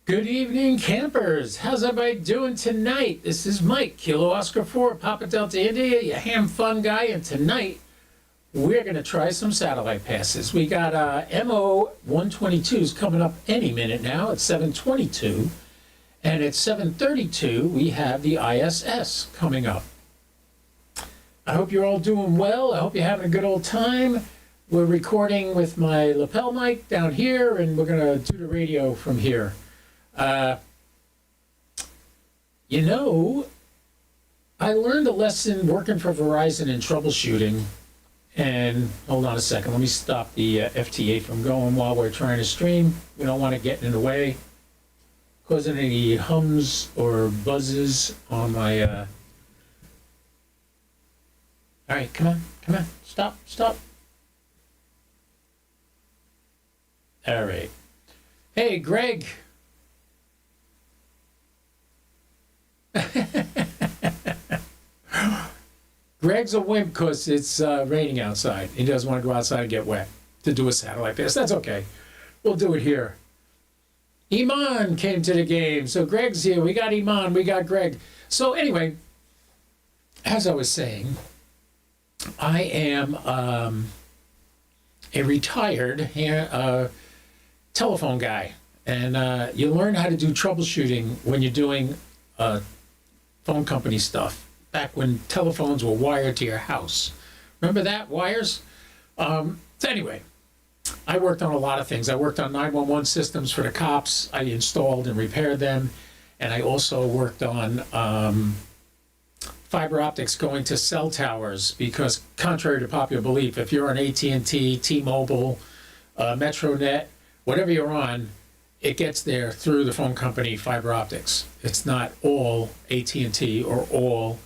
Good evening, campers. How's everybody doing tonight? This is Mike, Kilo Oscar 4, Papa Delta India, your ham fun guy, and tonight we're going to try some satellite passes. We got MO 122s coming up any minute now at 7:22, and at 7:32 we have the ISS coming up. I hope you're all doing well. I hope you're having a good old time. We're recording with my lapel mic down here, and we're going to do the radio from here. I learned a lesson working for Verizon in troubleshooting. And hold on a second, let me stop the FTA from going while we're trying to stream. We don't want to get in the way, causing any hums or buzzes on my. All right, come on, stop. All right. Hey, Greg. Greg's a wimp because it's raining outside. He doesn't want to go outside and get wet to do a satellite pass. That's okay. We'll do it here. Iman came to the game. So Greg's here. We got Iman. We got Greg. So anyway, as I was saying, I am a retired telephone guy. And you learn how to do troubleshooting when you're doing phone company stuff. Back when telephones were wired to your house. Remember that, wires? So anyway, I worked on a lot of things. I worked on 911 systems for the cops. I installed and repaired them. And I also worked on fiber optics going to cell towers because contrary to popular belief, if you're on AT&T, T-Mobile, MetroNet, whatever you're on, it gets there through the phone company fiber optics. It's not all AT&T or all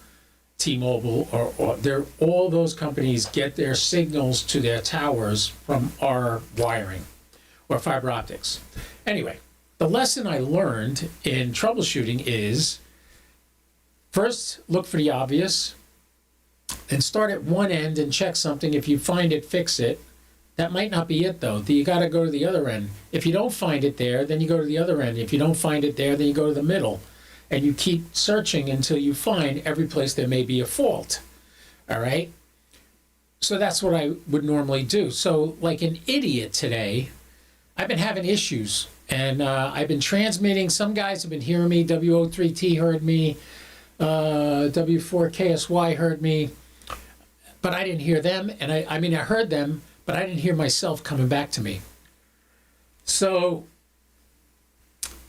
T-Mobile or they're all those companies get their signals to their towers from our wiring or fiber optics. Anyway, the lesson I learned in troubleshooting is first look for the obvious and start at one end and check something. If you find it, fix it. That might not be it though. You got to go to the other end. If you don't find it there, then you go to the other end. If you don't find it there, then you go to the middle. And you keep searching until you find every place there may be a fault. All right? So that's what I would normally do. So like an idiot today, I've been having issues. And I've been transmitting. Some guys have been hearing me. WO3T heard me. W4KSY heard me. But I didn't hear them. And I heard them, but I didn't hear myself coming back to me. So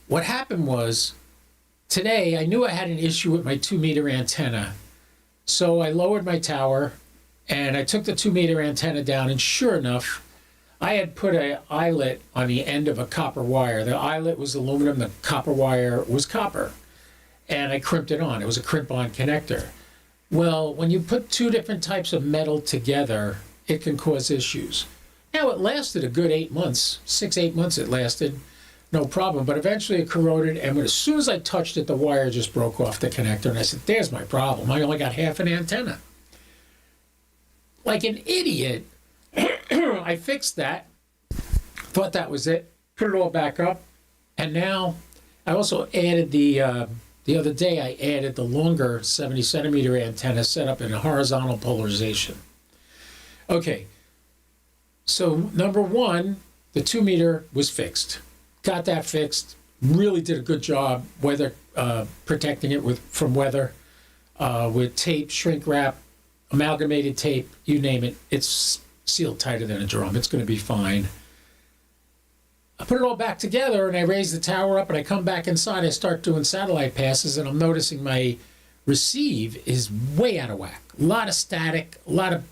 what happened was, today, I knew I had an issue with my 2-meter antenna. So I lowered my tower, and I took the 2-meter antenna down, and sure enough, I had put an eyelet on the end of a copper wire. The eyelet was aluminum, the copper wire was copper. And I crimped it on. It was a crimp-on connector. Well, when you put two different types of metal together, it can cause issues. Now, it lasted a good 8 months. 6-8 months it lasted. No problem, but eventually it corroded, and as soon as I touched it, the wire just broke off the connector, and I said, there's my problem. I only got half an antenna. Like an idiot, I fixed that, thought that was it, put it all back up, and now I also added the other day I added the longer 70-centimeter antenna set up in a horizontal polarization. Okay, so number one, the 2-meter was fixed. Got that fixed. Really did a good job protecting it from weather with tape, shrink wrap, amalgamated tape, you name it. It's sealed tighter than a drum. It's going to be fine. I put it all back together and I raise the tower up and I come back inside. I start doing satellite passes and I'm noticing my receive is way out of whack. A lot of static, a lot of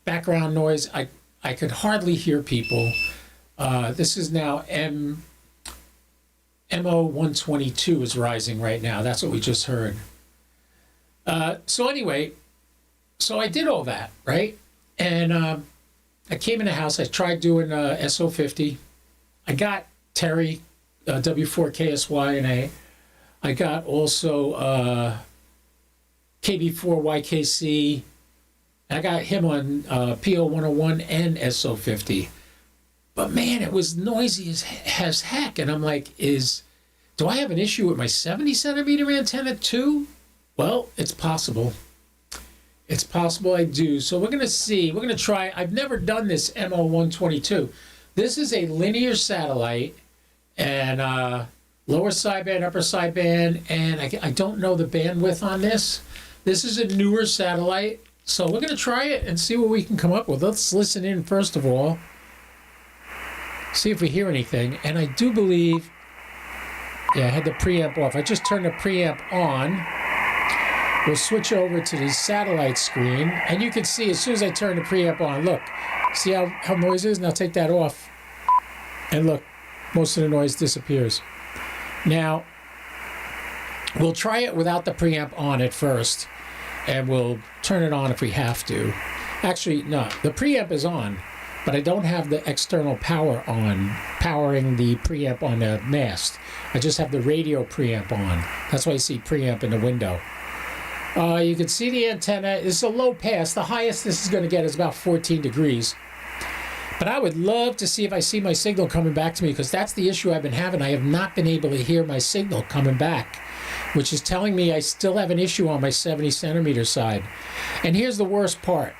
background noise. I could hardly hear people. This is now MO 122 is rising right now. That's what we just heard. So anyway, so I did all that, right? And I came in the house. I tried doing SO50. I got Terry, W4KSY, and I got also KB4YKC. I got him on PO101 and SO50. But man, it was noisy as heck. And I'm like, is do I have an issue with my 70 centimeter antenna too? Well, it's possible. It's possible I do. So we're going to see. We're going to try. I've never done this MO122. This is a linear satellite, and lower sideband, upper sideband, and I don't know the bandwidth on this. This is a newer satellite, so we're going to try it and see what we can come up with. Let's listen in first of all, see if we hear anything. And I do believe, yeah, I had the preamp off. I just turned the preamp on. We'll switch over to the satellite screen, and you can see as soon as I turn the preamp on, look, see how noisy it is? Now take that off, and look, most of the noise disappears. Now, we'll try it without the preamp on at first, and we'll turn it on if we have to. Actually, no, the preamp is on, but I don't have the external power on, powering the preamp on the mast. I just have the radio preamp on. That's why you see preamp in the window. You can see the antenna. This is a low pass. The highest this is going to get is about 14 degrees. But I would love to see if I see my signal coming back to me, because that's the issue I've been having. I have not been able to hear my signal coming back, which is telling me I still have an issue on my 70 centimeter side. And here's the worst part.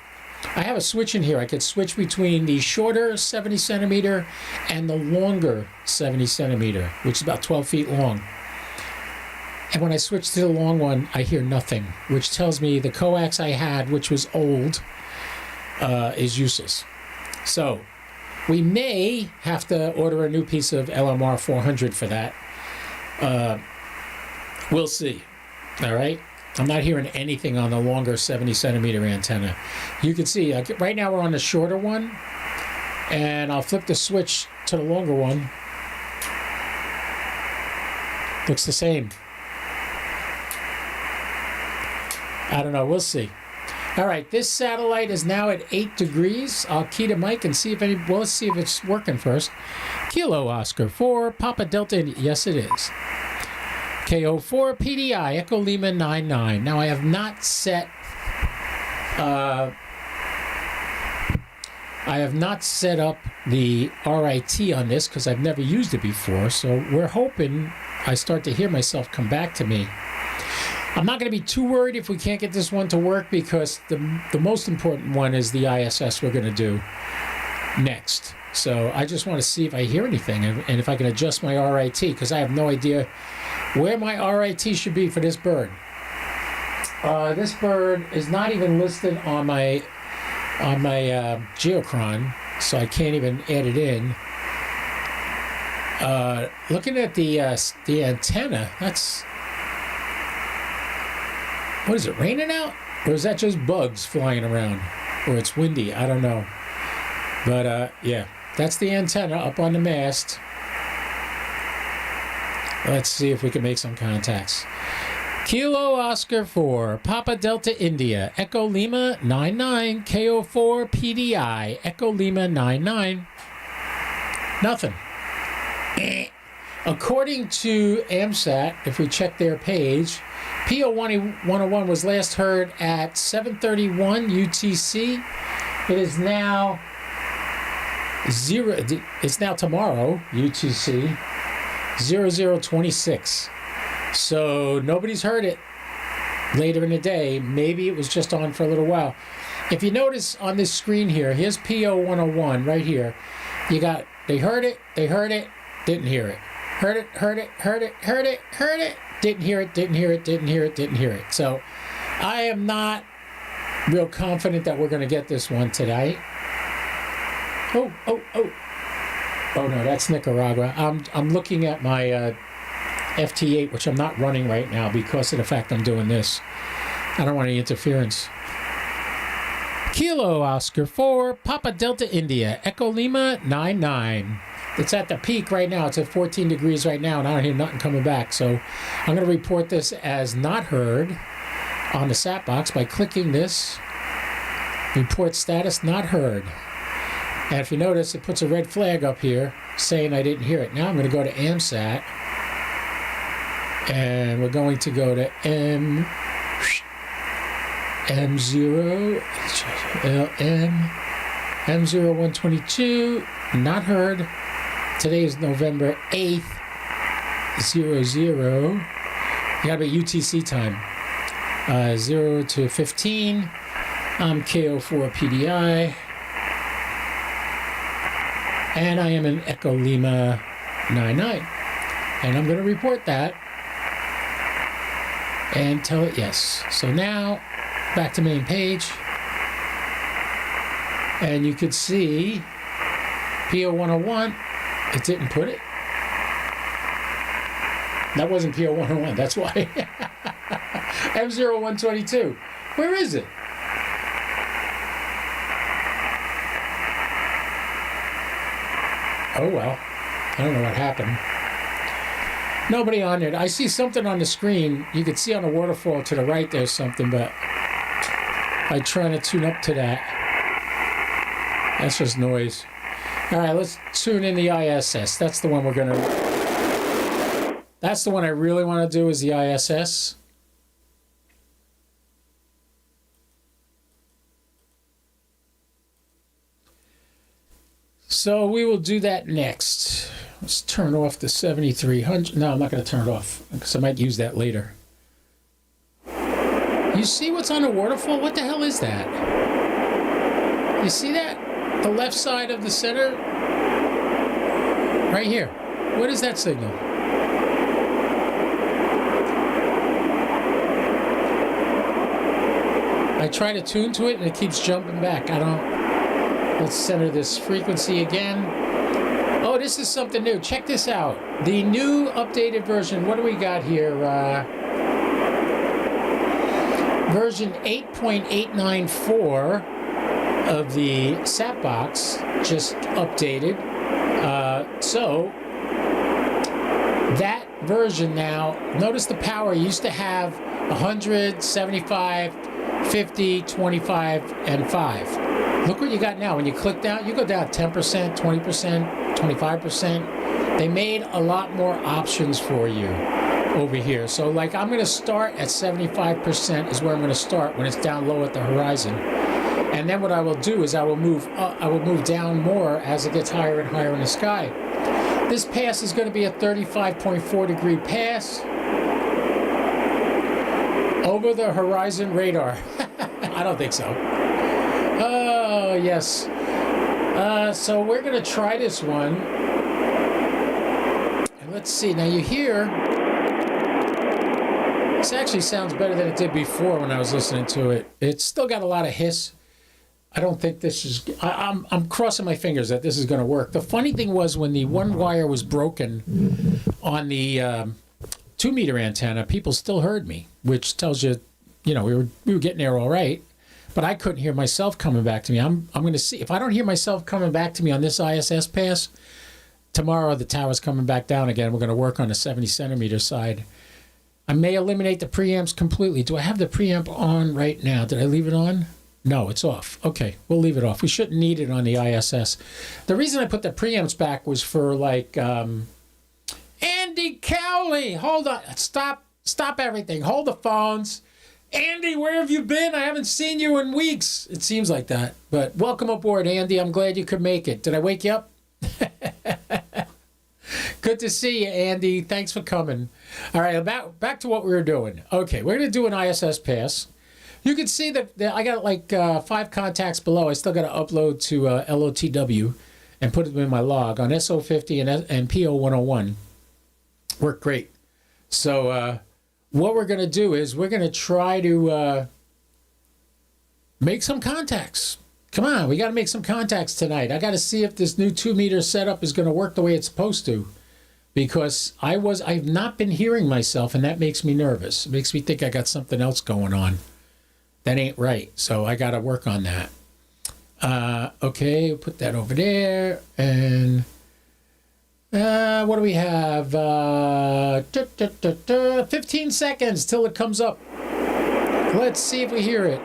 I have a switch in here. I could switch between the shorter 70 centimeter and the longer 70 centimeter, which is about 12 feet long. And when I switch to the long one, I hear nothing, which tells me the coax I had, which was old, is useless. So we may have to order a new piece of LMR 400 for that. We'll see. All right. I'm not hearing anything on the longer 70 centimeter antenna. You can see right now we're on the shorter one, and I'll flip the switch to the longer one. Looks the same. I don't know. We'll see. All right. This satellite is now at 8 degrees. I'll key the mic and see if well, let's see if it's working first. Kilo Oscar 4, Papa Delta. Yes, it is. KO4 PDI, Echo Lima 99. Now I have not set up the RIT on this because I've never used it before. So we're hoping I start to hear myself come back to me. I'm not going to be too worried if we can't get this one to work, because the most important one is the ISS we're going to do next. So I just want to see if I hear anything and if I can adjust my RIT, because I have no idea where my RIT should be for this bird. This bird is not even listed on my geochron, so I can't even add it in. Looking at the antenna, that's, what is it, raining out? Or is that just bugs flying around? Or it's windy, I don't know. But yeah, that's the antenna up on the mast. Let's see if we can make some contacts. Kilo Oscar 4, Papa Delta India, Echo Lima 99, KO4 PDI, Echo Lima 99. Nothing. According to AMSAT, if we check their page, PO101 was last heard at 7:31 UTC. It is now it's now tomorrow UTC 0026. So nobody's heard it later in the day. Maybe it was just on for a little while. If you notice on this screen here, here's PO101 right here. You got, they heard it, didn't hear it. Heard it, didn't hear it, didn't hear it, didn't hear it, didn't hear it. So I am not real confident that we're going to get this one today. Oh no, that's Nicaragua. I'm looking at my FT8, which I'm not running right now because of the fact I'm doing this. I don't want any interference. Kilo Oscar 4, Papa Delta India, Echo Lima 99. It's at the peak right now. It's at 14 degrees right now, and I don't hear nothing coming back. So I'm going to report this as not heard on the SAT box by clicking this. Report status not heard. And if you notice, it puts a red flag up here saying I didn't hear it. Now I'm going to go to AMSAT. And we're going to go to M0, M0122, not heard. Today is November 8th. 00. You gotta be UTC time. 0 to 15. I'm KO4PDI. And I am in Echo Lima 99. And I'm going to report that and tell it yes. So now, back to main page. And you could see PO101. It didn't put it. That wasn't PO101. That's why. M0122. Where is it? Oh, well. I don't know what happened. Nobody on it. I see something on the screen. You can see on the waterfall to the right there's something, but I'm trying to tune up to that. That's just noise. All right, let's tune in the ISS. That's the one we're going to... That's the one I really want to do is the ISS. So we will do that next. Let's turn off the 7300. No, I'm not going to turn it off because I might use that later. You see what's on the waterfall? What the hell is that? You see that? The left side of the center? Right here. What is that signal? I try to tune to it and it keeps jumping back. I don't... Let's center this frequency again. Oh, this is something new. Check this out. The new updated version. What do we got here? Version 8.894 of the SAP box just updated. So that version now, notice the power used to have 100, 75, 50, 25, and 5. Look what you got now. When you click down, you go down 10%, 20%, 25%. They made a lot more options for you over here. So like I'm going to start at 75% is where I'm going to start when it's down low at the horizon. And then what I will do is I will move down more as it gets higher and higher in the sky. This pass is going to be a 35.4 degree pass over the horizon radar. I don't think so. Oh, yes. So we're going to try this one. And let's see. Now you hear... This actually sounds better than it did before when I was listening to it. It's still got a lot of hiss. I don't think this is... I'm crossing my fingers that this is going to work. The funny thing was when the one wire was broken on the 2-meter antenna, people still heard me, which tells you, you know, we were getting there all right. But I couldn't hear myself coming back to me. I'm going to see. If I don't hear myself coming back to me on this ISS pass, tomorrow the tower's coming back down again. We're going to work on the 70 centimeter side. I may eliminate the preamps completely. Do I have the preamp on right now? Did I leave it on? No, it's off. Okay, we'll leave it off. We shouldn't need it on the ISS. The reason I put the preamps back was for like, Andy Cowley, hold on. Stop everything. Hold the phones. Andy, where have you been? I haven't seen you in weeks. It seems like that. But welcome aboard, Andy. I'm glad you could make it. Did I wake you up? Good to see you, Andy. Thanks for coming. All right, back to what we were doing. Okay, we're going to do an ISS pass. You can see that I got like 5 contacts below. I still got to upload to LOTW and put them in my log on SO50 and PO101. Worked great. So... what we're going to do is we're going to try to make some contacts. Come on, we got to make some contacts tonight. I got to see if this new 2-meter setup is going to work the way it's supposed to, because I've not been hearing myself, and that makes me nervous. It makes me think I got something else going on that ain't right. So I got to work on that. Okay, put that over there, and what do we have? 15 seconds till it comes up. Let's see if we hear it.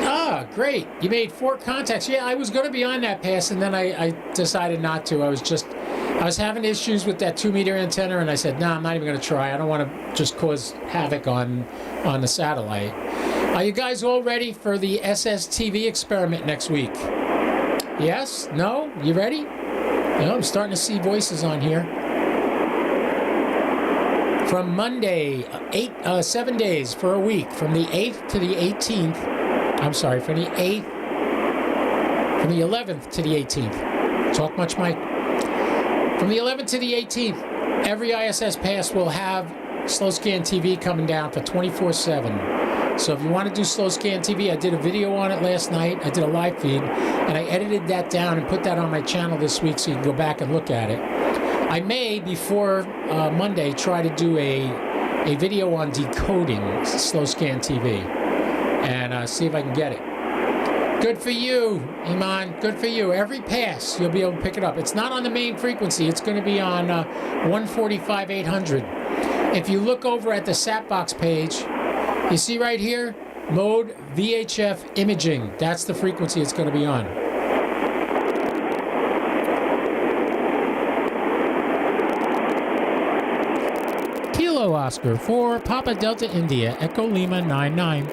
Ah, great. You made 4 contacts. Yeah, I was going to be on that pass, and then I decided not to. I was having issues with that 2-meter antenna, and I said, no, I'm not even going to try. I don't want to just cause havoc on the satellite. Are you guys all ready for the SSTV experiment next week? Yes? No? You ready? No, I'm starting to see voices on here. From Monday, 7 days for a week, from the 8th to the 18th. I'm sorry, from the 11th to the 18th. Talk much, Mike. From the 11th to the 18th, every ISS Pass will have Slow Scan TV coming down for 24/7. So if you want to do Slow Scan TV, I did a video on it last night. I did a live feed, and I edited that down and put that on my channel this week so you can go back and look at it. I may, before Monday, try to do a video on decoding Slow Scan TV and see if I can get it. Good for you, Iman. Good for you. Every pass, you'll be able to pick it up. It's not on the main frequency. It's going to be on 145 800. If you look over at the Satbox page, you see right here, mode VHF imaging. That's the frequency it's going to be on. Kilo Oscar for Papa Delta India, Echo Lima 99.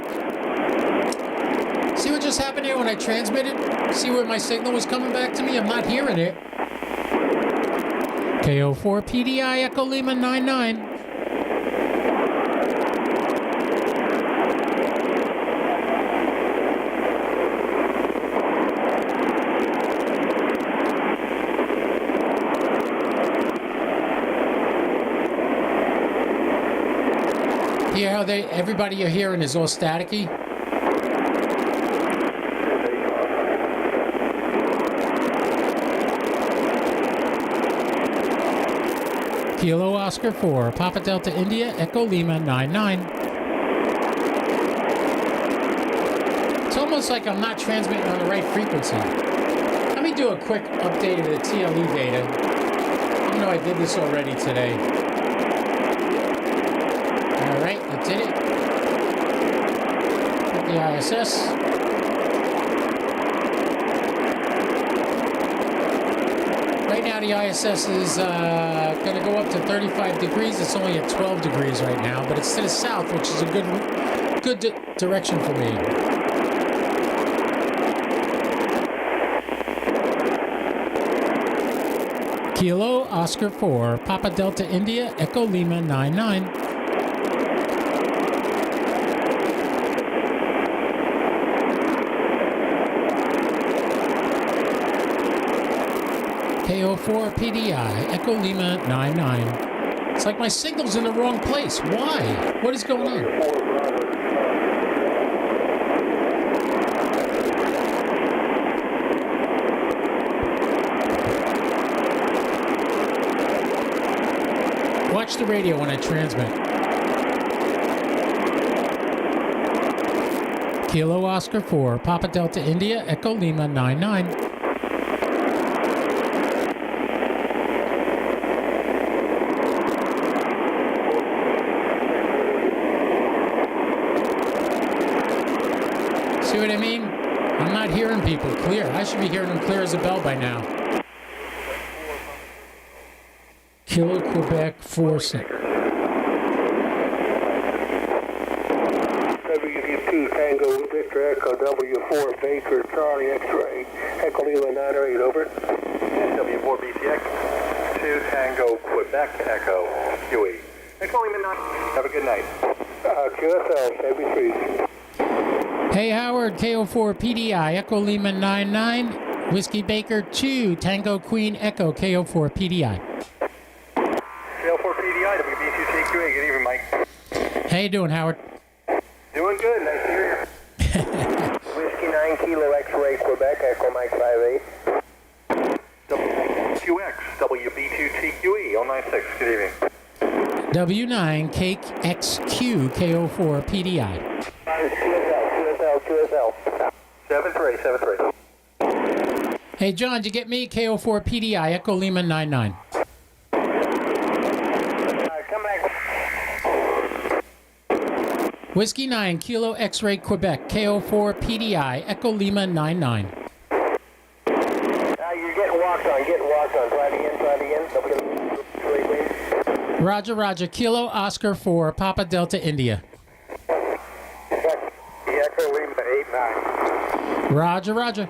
See what just happened here when I transmitted? See where my signal was coming back to me? I'm not hearing it. KO4 PDI, Echo Lima 99. Hear how everybody you're hearing is all staticky? Kilo Oscar 4, Papa Delta India, Echo Lima 99. It's almost like I'm not transmitting on the right frequency. Let me do a quick update of the TLE data. Even though I did this already today. Alright, I did it. Put the ISS. Right now the ISS is going to go up to 35 degrees. It's only at 12 degrees right now, but it's to the south, which is a good direction for me. Kilo Oscar 4, Papa Delta India, Echo Lima 99. KO4 PDI, Echo Lima 99. It's like my signal's in the wrong place. Why? What is going on? Watch the radio when I transmit. Kilo Oscar 4, Papa Delta India, Echo Lima 99. See what I mean? I'm not hearing people clear. I should be hearing them clear as a bell by now. Kilo Quebec 4 Center. W2 Tango Victor Echo W4 Baker Charlie X-Ray Echo Lima 98 over. W4 BTX 2 Tango Quebec Echo QE. Echo Lima 9. Have a good night. QSL 73. Hey Howard, KO4 PDI, Echo Lima 99, Whiskey Baker 2, Tango Queen Echo, KO4 PDI. KO4 PDI, WB2TQA, good evening, Mike. How you doing, Howard? Doing good, nice to hear you. Whiskey 9 Kilo X-Ray Quebec, Echo Mike 58. WQX, WB2TQE, 096, good evening. W9 Cake XQ, KO4 PDI. QSL. 73. Hey John, did you get me? KO4 PDI, Echo Lima 99. Come back. Whiskey 9 Kilo X-Ray Quebec, KO4 PDI, Echo Lima 99. You're getting walked on. Try it again. Roger, Kilo Oscar 4, Papa Delta India. Echo Lima 89. Roger.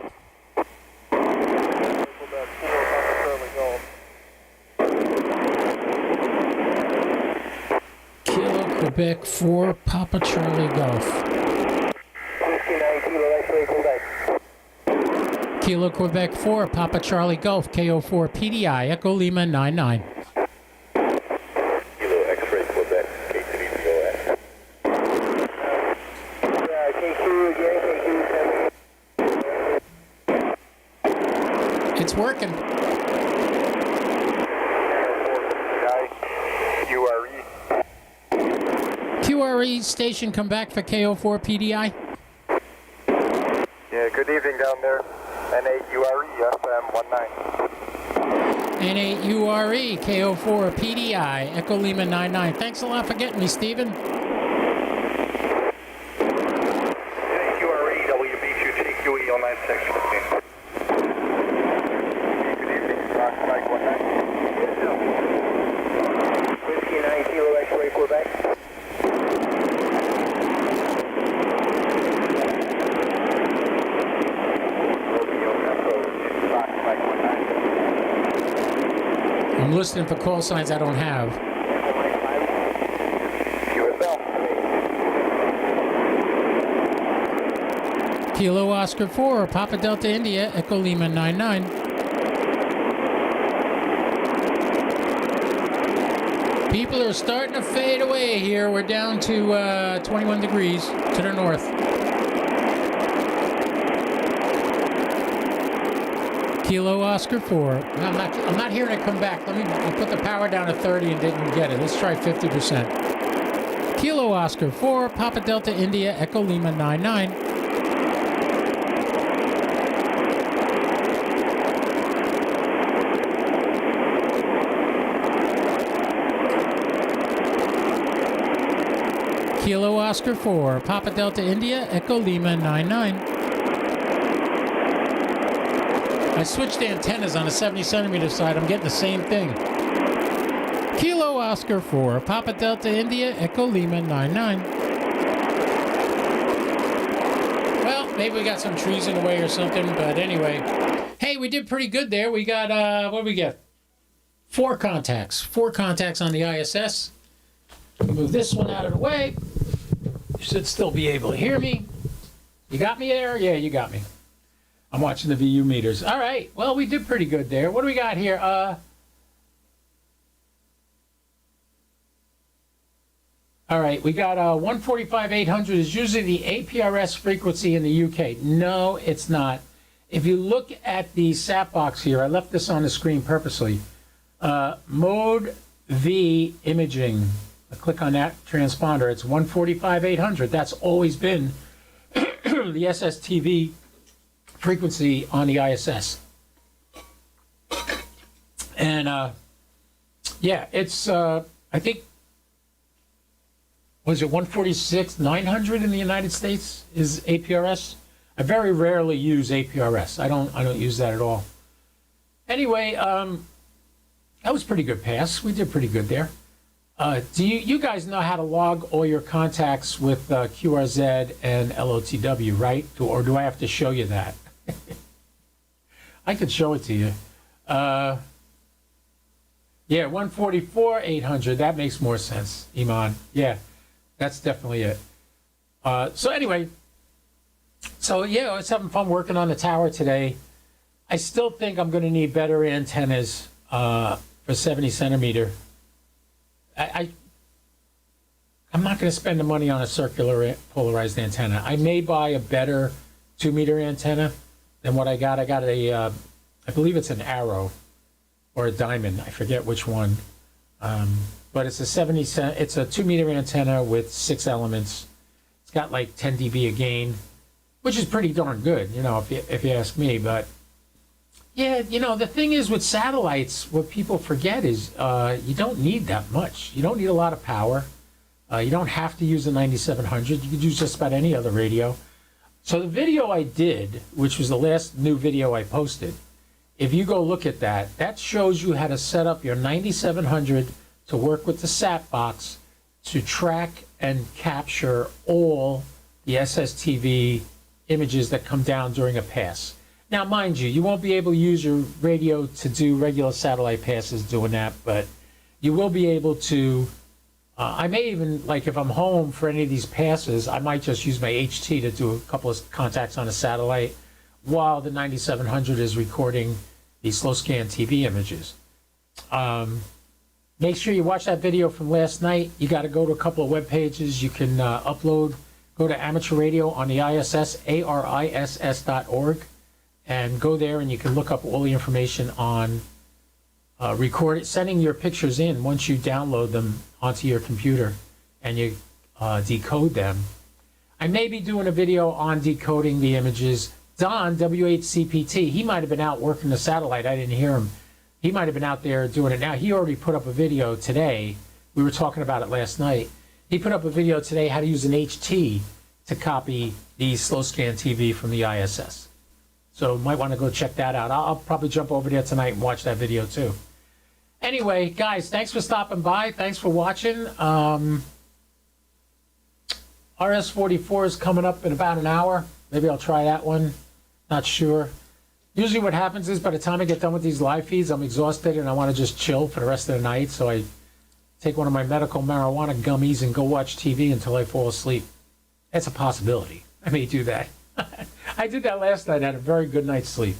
Quebec 4, Papa Charlie Golf. Whiskey 9 Kilo X-ray Quebec. Kilo Quebec 4, Papa Charlie Golf, KO4 PDI, Echo Lima 99. Kilo X-ray Quebec, K3VOS. KQ again, KQ 10. It's working. URE. QRE station, come back for KO4 PDI. Yeah, good evening down there. N8URE, FM 19. N8URE, KO4 PDI, Echo Lima 99. Thanks a lot for getting me, Stephen. N8URE, WB2TQE 09615. Good evening, Fox Mike 19. Whiskey 9 Kilo X-ray Quebec. I'm listening for call signs I don't have. Kilo Oscar 4, Papa Delta India, Echo Lima 99. People are starting to fade away here. We're down to 21 degrees to the north. Kilo Oscar 4. I'm not hearing it come back. I put the power down to 30 and didn't get it. Let's try 50%. Kilo Oscar 4, Papa Delta India, Echo Lima 99. Kilo Oscar 4, Papa Delta India, Echo Lima 99. I switched antennas on the 70 centimeter side. I'm getting the same thing. Kilo Oscar 4, Papa Delta India, Echo Lima 99. Well, maybe we got some trees in the way or something, but anyway. Hey, we did pretty good there. We got, what did we get? 4 contacts. 4 contacts on the ISS. Move this one out of the way. You should still be able to hear me. You got me there? Yeah, you got me. I'm watching the VU meters. All right. Well, we did pretty good there. What do we got here? All right. We got 145-800 is usually the APRS frequency in the UK. No, it's not. If you look at the SAT box here, I left this on the screen purposely. Mode V imaging. I click on that transponder. It's 145-800. That's always been the SSTV frequency on the ISS. And yeah, it's I think, was it 146-900 in the United States is APRS? I very rarely use APRS. I don't use that at all. Anyway, that was pretty good pass. We did pretty good there. Do you guys know how to log all your contacts with QRZ and LOTW, right? Or do I have to show you that? I could show it to you. Yeah, 144-800. That makes more sense, Iman. Yeah, that's definitely it. So anyway, so yeah, I was having fun working on the tower today. I still think I'm going to need better antennas for 70 centimeter. I'm not going to spend the money on a circular polarized antenna. I may buy a better 2-meter antenna than what I got. I got a, I believe it's an Arrow or a Diamond. I forget which one. But it's a 2-meter antenna with 6 elements. It's got like 10 dB of gain, which is pretty darn good, you know, if you ask me. But yeah, you know, the thing is with satellites, what people forget is you don't need that much. You don't need a lot of power. You don't have to use a 9700. You could use just about any other radio. So the video I did, which was the last new video I posted, if you go look at that, that shows you how to set up your 9700 to work with the SAT box to track and capture all the SSTV images that come down during a pass. Now, mind you, you won't be able to use your radio to do regular satellite passes doing that, but you will be able to I may even, like if I'm home for any of these passes, I might just use my HT to do a couple of contacts on a satellite while the 9700 is recording the slow scan TV images. Make sure you watch that video from last night. You got to go to a couple of web pages. You can upload, go to amateur radio on the ISS, ariss.org, and go there and you can look up all the information on sending your pictures in once you download them onto your computer and you decode them. I may be doing a video on decoding the images. Don, W8CPT, he might have been out working the satellite. I didn't hear him. He might have been out there doing it now. He already put up a video today. We were talking about it last night. He put up a video today how to use an HT to copy the slow scan TV from the ISS. So might want to go check that out. I'll probably jump over there tonight and watch that video too. Anyway, guys, thanks for stopping by. Thanks for watching. RS-44 is coming up in about an hour. Maybe I'll try that one. Not sure. Usually what happens is by the time I get done with these live feeds, I'm exhausted and I want to just chill for the rest of the night. So I take one of my medical marijuana gummies and go watch TV until I fall asleep. That's a possibility. I may do that. I did that last night. I had a very good night's sleep.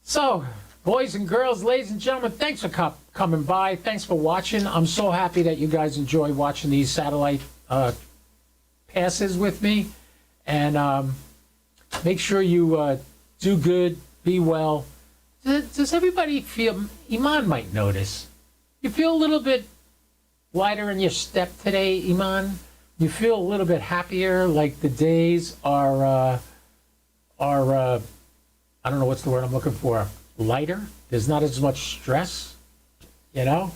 So, boys and girls, ladies and gentlemen, thanks for coming by. Thanks for watching. I'm so happy that you guys enjoy watching these satellite passes with me. And make sure you do good, be well. Does everybody feel, Iman might notice, you feel a little bit lighter in your step today, Iman? You feel a little bit happier, like the days are I don't know what's the word I'm looking for, lighter? There's not as much stress, you know?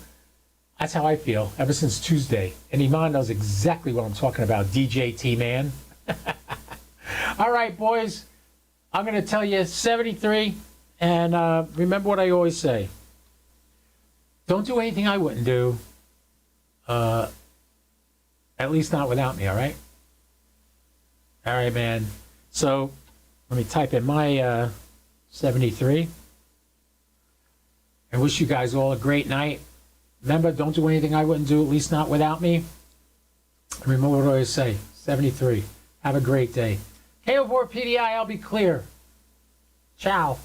That's how I feel ever since Tuesday. And Iman knows exactly what I'm talking about, DJ T-Man. All right, boys. I'm going to tell you 73, and remember what I always say. Don't do anything I wouldn't do, at least not without me, all right? All right, man. So let me type in my 73. I wish you guys all a great night. Remember, don't do anything I wouldn't do, at least not without me. Remember what I always say, 73. Have a great day. KO4PDI, I'll be clear. Ciao.